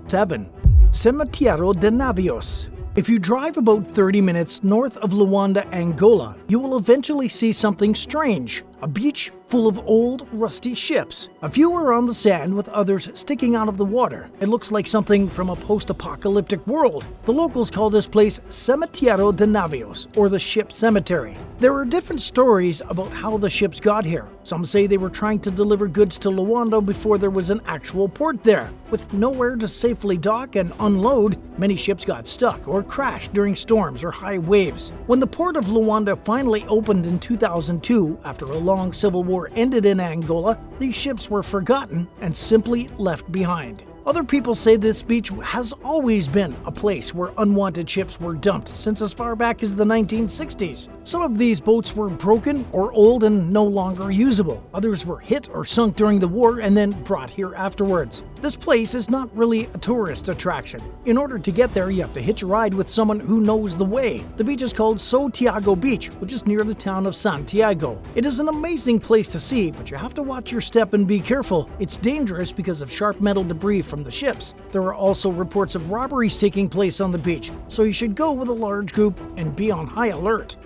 7. Cemeterio de Navios. If you drive about 30 minutes north of Luanda, Angola, you will eventually see something strange. A beach full of old, rusty ships. A few are on the sand with others sticking out of the water. It looks like something from a post-apocalyptic world. The locals call this place Cemeterio de Navios, or the ship cemetery. There are different stories about how the ships got here. Some say they were trying to deliver goods to Luanda before there was an actual port there. With nowhere to safely dock and unload, many ships got stuck or crashed during storms or high waves. When the port of Luanda finally opened in 2002, after a long civil war ended in Angola, these ships were forgotten and simply left behind. Other people say this beach has always been a place where unwanted ships were dumped since as far back as the 1960s. Some of these boats were broken or old and no longer usable. Others were hit or sunk during the war and then brought here afterwards. This place is not really a tourist attraction. In order to get there, you have to hitch a ride with someone who knows the way. The beach is called Santiago Beach, which is near the town of Santiago. It is an amazing place to see, but you have to watch your step and be careful. It's dangerous because of sharp metal debris from the ships. There are also reports of robberies taking place on the beach, so you should go with a large group and be on high alert.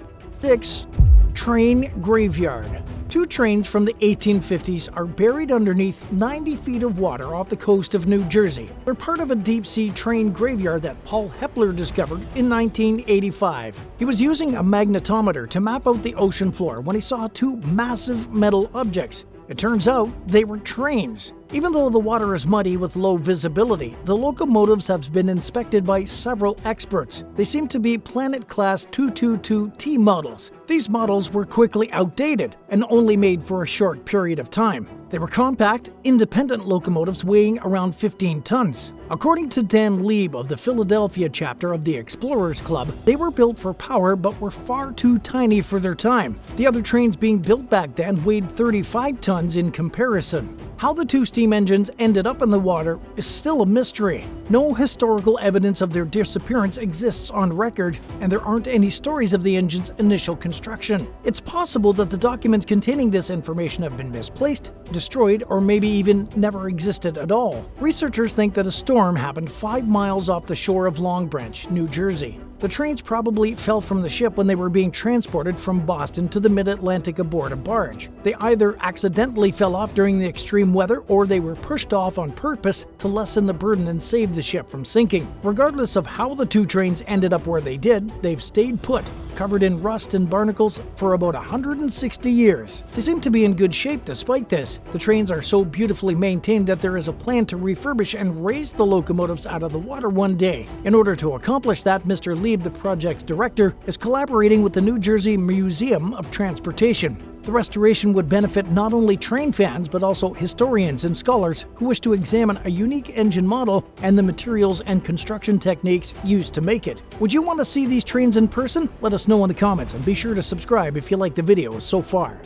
6. Train graveyard. 2 trains from the 1850s are buried underneath 90 feet of water off the coast of New Jersey. They're part of a deep-sea train graveyard that Paul Hepler discovered in 1985. He was using a magnetometer to map out the ocean floor when he saw 2 massive metal objects. It turns out they were trains. Even though the water is muddy with low visibility, the locomotives have been inspected by several experts. They seem to be Planet Class 222T models. These models were quickly outdated and only made for a short period of time. They were compact, independent locomotives weighing around 15 tons. According to Dan Lieb of the Philadelphia chapter of the Explorers Club, they were built for power but were far too tiny for their time. The other trains being built back then weighed 35 tons in comparison. How the 2 steam engines ended up in the water is still a mystery. No historical evidence of their disappearance exists on record, and there aren't any stories of the engine's initial construction. It's possible that the documents containing this information have been misplaced, destroyed, or maybe even never existed at all. Researchers think that a storm happened 5 miles off the shore of Long Branch, New Jersey. The trains probably fell from the ship when they were being transported from Boston to the mid-Atlantic aboard a barge. They either accidentally fell off during the extreme weather or they were pushed off on purpose to lessen the burden and save the ship from sinking. Regardless of how the 2 trains ended up where they did, they've stayed put, covered in rust and barnacles for about 160 years. They seem to be in good shape despite this. The trains are so beautifully maintained that there is a plan to refurbish and raise the locomotives out of the water one day. In order to accomplish that, Mr. Lieb, the project's director, is collaborating with the New Jersey Museum of Transportation. The restoration would benefit not only train fans but also historians and scholars who wish to examine a unique engine model and the materials and construction techniques used to make it. Would you want to see these trains in person? Let us know in the comments and be sure to subscribe if you like the video so far.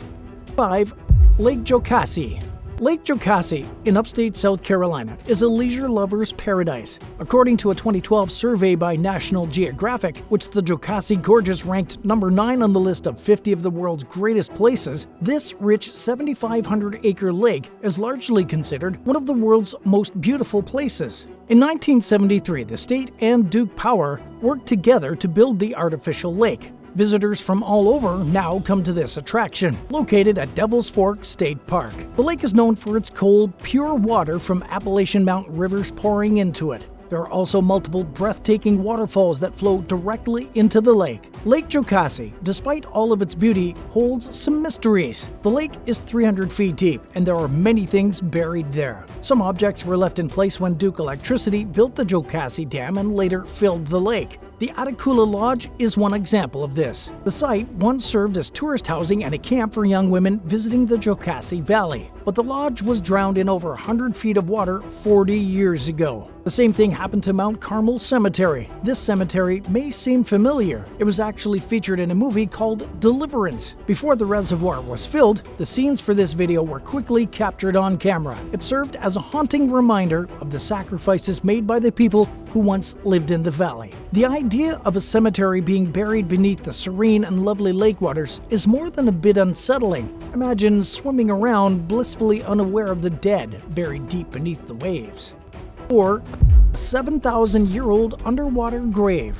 5. Lake Jocassee. Lake Jocassee in upstate South Carolina is a leisure lover's paradise. According to a 2012 survey by National Geographic, which the Jocassee Gorges ranked number 9 on the list of 50 of the world's greatest places, this rich 7,500-acre lake is largely considered one of the world's most beautiful places. In 1973, the state and Duke Power worked together to build the artificial lake. Visitors from all over now come to this attraction, located at Devil's Fork State Park. The lake is known for its cold, pure water from Appalachian Mountain rivers pouring into it. There are also multiple breathtaking waterfalls that flow directly into the lake. Lake Jocassee, despite all of its beauty, holds some mysteries. The lake is 300 feet deep, and there are many things buried there. Some objects were left in place when Duke Electricity built the Jocassee Dam and later filled the lake. The Atakula Lodge is one example of this. The site once served as tourist housing and a camp for young women visiting the Jocassee Valley, but the lodge was drowned in over 100 feet of water 40 years ago. The same thing happened to Mount Carmel Cemetery. This cemetery may seem familiar. It was actually featured in a movie called Deliverance. Before the reservoir was filled, the scenes for this video were quickly captured on camera. It served as a haunting reminder of the sacrifices made by the people who once lived in the valley. The idea of a cemetery being buried beneath the serene and lovely lake waters is more than a bit unsettling. Imagine swimming around blissfully unaware of the dead buried deep beneath the waves. or a 7,000-year-old underwater grave.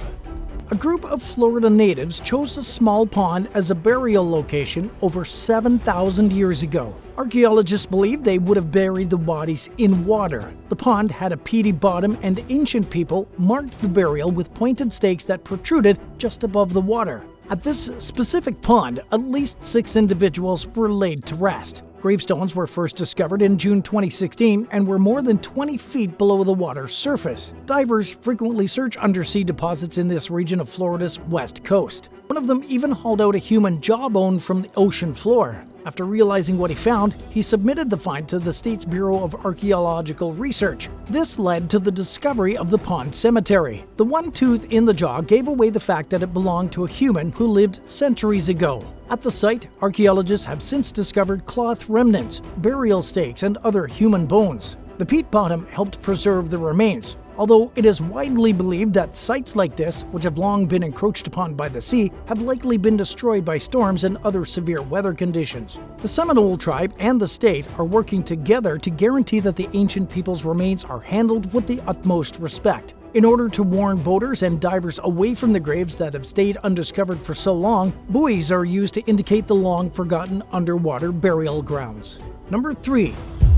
A group of Florida natives chose a small pond as a burial location over 7,000 years ago. Archaeologists believe they would have buried the bodies in water. The pond had a peaty bottom, and ancient people marked the burial with pointed stakes that protruded just above the water. At this specific pond, at least 6 individuals were laid to rest. Gravestones were first discovered in June 2016 and were more than 20 feet below the water's surface. Divers frequently search undersea deposits in this region of Florida's west coast. One of them even hauled out a human jawbone from the ocean floor. After realizing what he found, he submitted the find to the state's Bureau of Archaeological Research. This led to the discovery of the pond cemetery. The one tooth in the jaw gave away the fact that it belonged to a human who lived centuries ago. At the site, archaeologists have since discovered cloth remnants, burial stakes, and other human bones. The peat bottom helped preserve the remains, although it is widely believed that sites like this, which have long been encroached upon by the sea, have likely been destroyed by storms and other severe weather conditions. The Seminole tribe and the state are working together to guarantee that the ancient people's remains are handled with the utmost respect. In order to warn boaters and divers away from the graves that have stayed undiscovered for so long, buoys are used to indicate the long-forgotten underwater burial grounds. Number 3.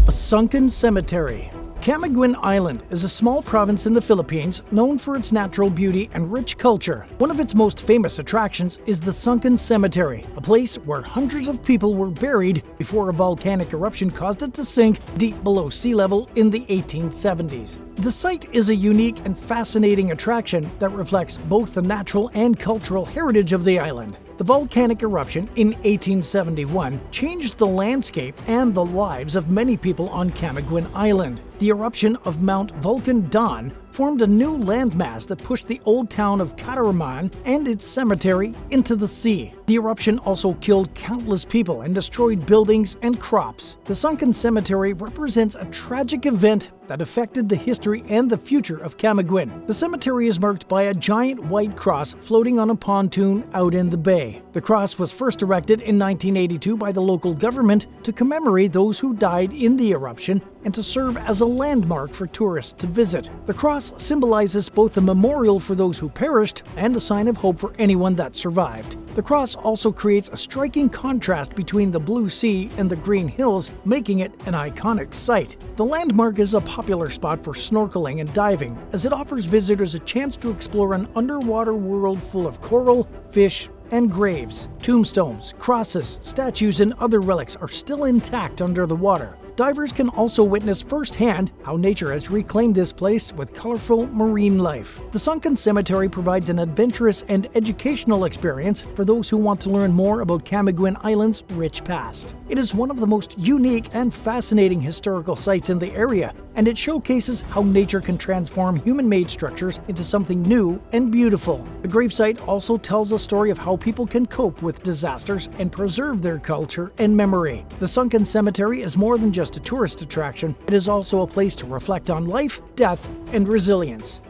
A sunken cemetery. Camiguin Island is a small province in the Philippines known for its natural beauty and rich culture. One of its most famous attractions is the Sunken Cemetery, a place where hundreds of people were buried before a volcanic eruption caused it to sink deep below sea level in the 1870s. The site is a unique and fascinating attraction that reflects both the natural and cultural heritage of the island. The volcanic eruption in 1871 changed the landscape and the lives of many people on Camiguin Island. The eruption of Mount Vulcan Dawn formed a new landmass that pushed the old town of Cataraman and its cemetery into the sea. The eruption also killed countless people and destroyed buildings and crops. The Sunken Cemetery represents a tragic event that affected the history and the future of Camiguin. The cemetery is marked by a giant white cross floating on a pontoon out in the bay. The cross was first erected in 1982 by the local government to commemorate those who died in the eruption and to serve as a landmark for tourists to visit. The cross symbolizes both a memorial for those who perished and a sign of hope for anyone that survived. The cross also creates a striking contrast between the blue sea and the green hills, making it an iconic site. The landmark is a popular spot for snorkeling and diving, as it offers visitors a chance to explore an underwater world full of coral, fish, and graves. Tombstones, crosses, statues, and other relics are still intact under the water. Divers can also witness firsthand how nature has reclaimed this place with colorful marine life. The Sunken Cemetery provides an adventurous and educational experience for those who want to learn more about Camiguin Island's rich past. It is one of the most unique and fascinating historical sites in the area, and it showcases how nature can transform human-made structures into something new and beautiful. The gravesite also tells a story of how people can cope with disasters and preserve their culture and memory. The Sunken Cemetery is more than just a tourist attraction, it is also a place to reflect on life, death, and resilience.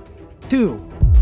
2.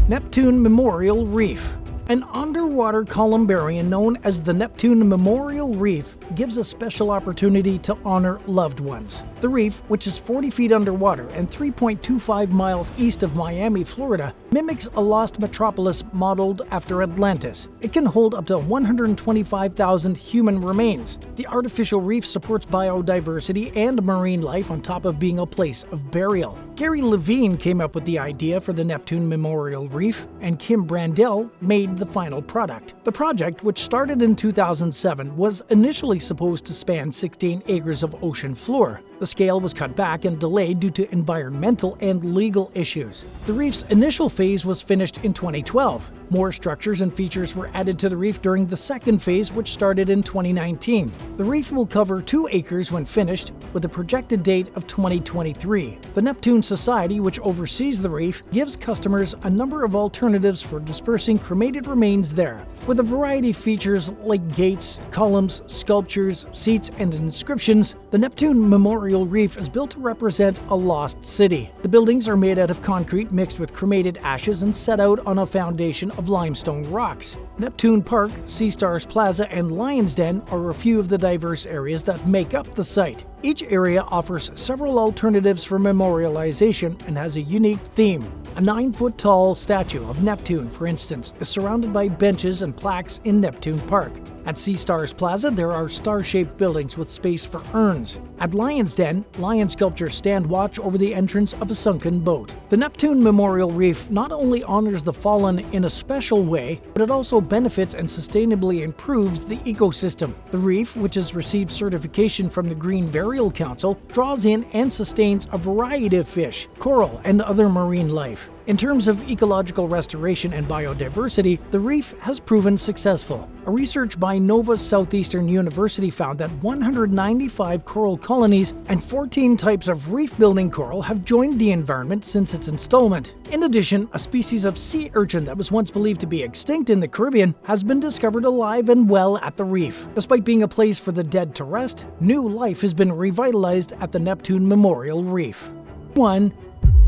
Neptune Memorial Reef. An underwater columbarium known as the Neptune Memorial Reef gives a special opportunity to honor loved ones. The reef, which is 40 feet underwater and 3.25 miles east of Miami, Florida, mimics a lost metropolis modeled after Atlantis. It can hold up to 125,000 human remains. The artificial reef supports biodiversity and marine life on top of being a place of burial. Gary Levine came up with the idea for the Neptune Memorial Reef, and Kim Brandell made the final product. The project, which started in 2007, was initially supposed to span 16 acres of ocean floor. The scale was cut back and delayed due to environmental and legal issues. The reef's initial phase was finished in 2012. More structures and features were added to the reef during the second phase, which started in 2019. The reef will cover 2 acres when finished, with a projected date of 2023. The Neptune Society, which oversees the reef, gives customers a number of alternatives for dispersing cremated remains there. With a variety of features like gates, columns, sculptures, seats, and inscriptions, the Neptune Memorial Memorial Reef is built to represent a lost city. The buildings are made out of concrete mixed with cremated ashes and set out on a foundation of limestone rocks. Neptune Park, Sea Stars Plaza, and Lion's Den are a few of the diverse areas that make up the site. Each area offers several alternatives for memorialization and has a unique theme. A 9-foot-tall statue of Neptune, for instance, is surrounded by benches and plaques in Neptune Park. At Sea Stars Plaza, there are star-shaped buildings with space for urns. At Lion's Den, lion sculptures stand watch over the entrance of a sunken boat. The Neptune Memorial Reef not only honors the fallen in a special way, but it also benefits and sustainably improves the ecosystem. The reef, which has received certification from the Green Burial Council, draws in and sustains a variety of fish, coral, and other marine life. In terms of ecological restoration and biodiversity, the reef has proven successful. A research by Nova Southeastern University found that 195 coral colonies and 14 types of reef-building coral have joined the environment since its installment. In addition, a species of sea urchin that was once believed to be extinct in the Caribbean has been discovered alive and well at the reef. Despite being a place for the dead to rest, new life has been revitalized at the Neptune Memorial Reef. 1.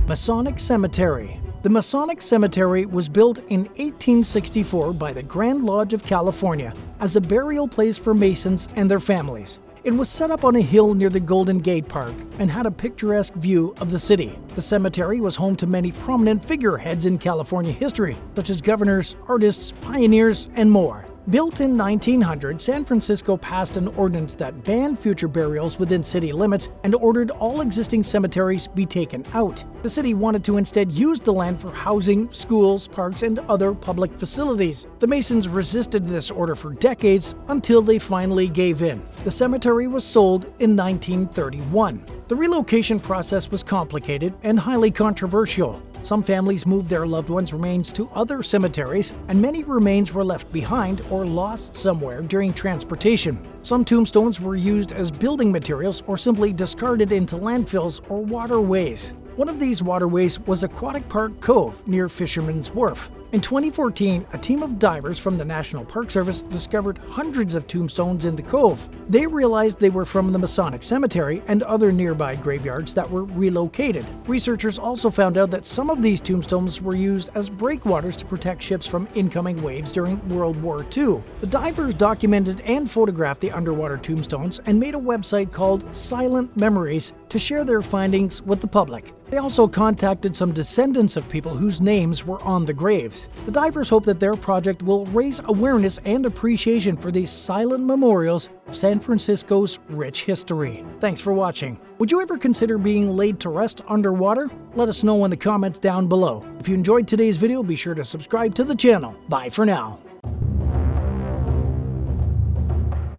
Masonic Cemetery. The Masonic Cemetery was built in 1864 by the Grand Lodge of California as a burial place for Masons and their families. It was set up on a hill near the Golden Gate Park and had a picturesque view of the city. The cemetery was home to many prominent figureheads in California history, such as governors, artists, pioneers, and more. Built in 1900, San Francisco passed an ordinance that banned future burials within city limits and ordered all existing cemeteries be taken out. The city wanted to instead use the land for housing, schools, parks, and other public facilities. The Masons resisted this order for decades until they finally gave in. The cemetery was sold in 1931. The relocation process was complicated and highly controversial. Some families moved their loved ones' remains to other cemeteries, and many remains were left behind or lost somewhere during transportation. Some tombstones were used as building materials or simply discarded into landfills or waterways. One of these waterways was Aquatic Park Cove near Fisherman's Wharf. In 2014, a team of divers from the National Park Service discovered hundreds of tombstones in the cove. They realized they were from the Masonic Cemetery and other nearby graveyards that were relocated. Researchers also found out that some of these tombstones were used as breakwaters to protect ships from incoming waves during World War II. The divers documented and photographed the underwater tombstones and made a website called Silent Memories to share their findings with the public. They also contacted some descendants of people whose names were on the graves. The divers hope that their project will raise awareness and appreciation for these silent memorials of San Francisco's rich history. Thanks for watching. Would you ever consider being laid to rest underwater? Let us know in the comments down below. If you enjoyed today's video, be sure to subscribe to the channel. Bye for now.